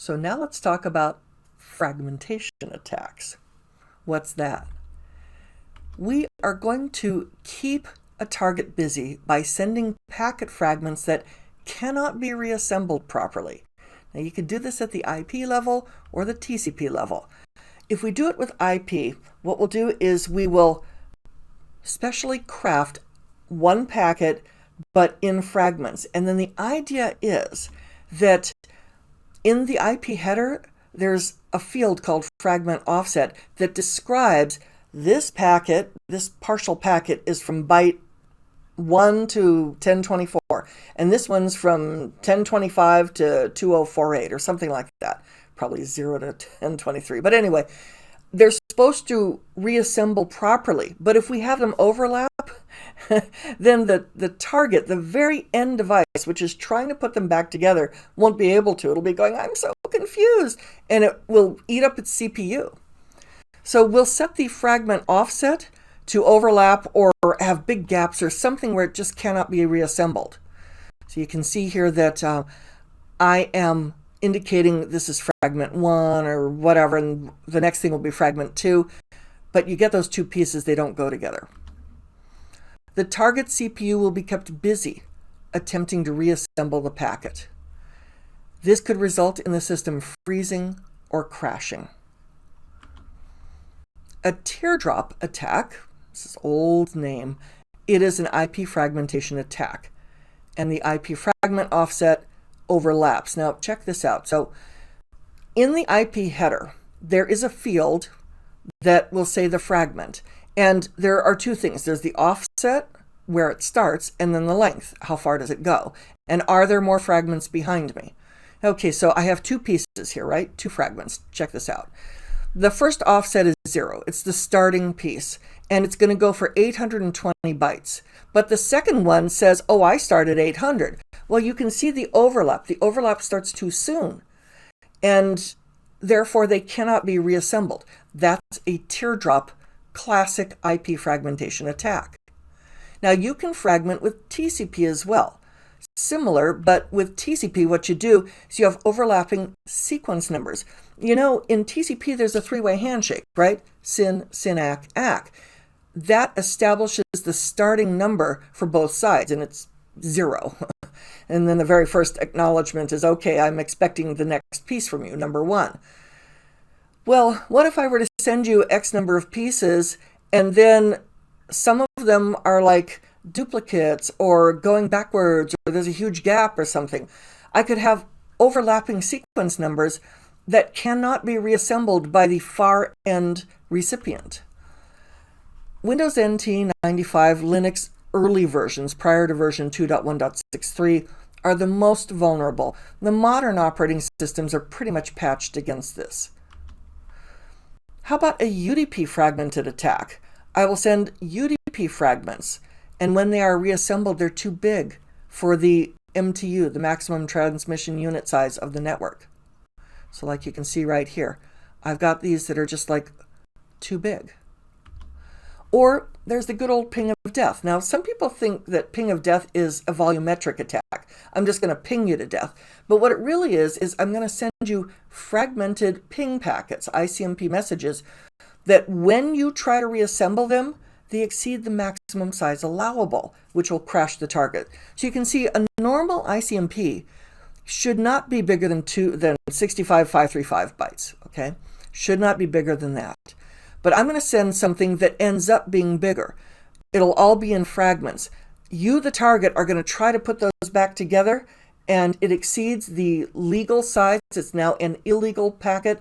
So now let's talk about fragmentation attacks. What's that? We are going to keep a target busy by sending packet fragments that cannot be reassembled properly. Now you can do this at the IP level or the TCP level. If we do it with IP, what we'll do is we will specially craft one packet but in fragments. And then the idea is that in the IP header, there's a field called fragment offset that describes this packet, this partial packet is from byte 1 to 1024, and this one's from 1025 to 2048 or something like that, probably 0 to 1023. But anyway, they're supposed to reassemble properly, but if we have them overlap, then the target, the very end device, which is trying to put them back together, won't be able to. It'll be going, I'm so confused, and it will eat up its CPU. So we'll set the fragment offset to overlap or have big gaps or something where it just cannot be reassembled. So you can see here that I am indicating this is fragment 1 or whatever, and the next thing will be fragment 2, but you get those two pieces, they don't go together. The target CPU will be kept busy attempting to reassemble the packet. This could result in the system freezing or crashing. A teardrop attack, this is an old name, it is an IP fragmentation attack, and the IP fragment offset overlaps. Now check this out. So in the IP header, there is a field that will say the fragment. And there are two things. There's the offset, where it starts, and then the length. How far does it go? And are there more fragments behind me? Okay, so I have two pieces here, right? Two fragments. Check this out. The first offset is 0. It's the starting piece, and it's going to go for 820 bytes. But the second one says, oh, I started 800. Well, you can see the overlap. The overlap starts too soon, and therefore they cannot be reassembled. That's a teardrop classic IP fragmentation attack. Now you can fragment with TCP as well. Similar, but with TCP what you do is you have overlapping sequence numbers. You know, in TCP there's a three-way handshake, right? SYN, SYN-ACK, ACK. That establishes the starting number for both sides, and it's 0. And then the very first acknowledgement is, okay, I'm expecting the next piece from you, number 1. Well, what if I were to send you X number of pieces, and then some of them are like duplicates or going backwards, or there's a huge gap or something? I could have overlapping sequence numbers that cannot be reassembled by the far end recipient. Windows NT 95 Linux early versions prior to version 2.1.63 are the most vulnerable. The modern operating systems are pretty much patched against this. How about a UDP fragmented attack? I will send UDP fragments, and when they are reassembled, they're too big for the MTU, the maximum transmission unit size of the network. So like you can see right here, I've got these that are just like too big. Or there's the good old ping of death. Now, some people think that ping of death is a volumetric attack. I'm just going to ping you to death. But what it really is I'm going to send you fragmented ping packets, ICMP messages, that when you try to reassemble them, they exceed the maximum size allowable, which will crash the target. So you can see a normal ICMP should not be bigger than 65,535 bytes, okay? Should not be bigger than that. But I'm going to send something that ends up being bigger. It'll all be in fragments. You, the target, are going to try to put those back together, and it exceeds the legal size. It's now an illegal packet,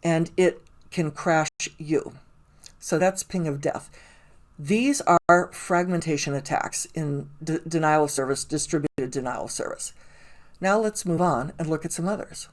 and it can crash you. So that's ping of death. These are fragmentation attacks in denial of service, distributed denial of service. Now let's move on and look at some others.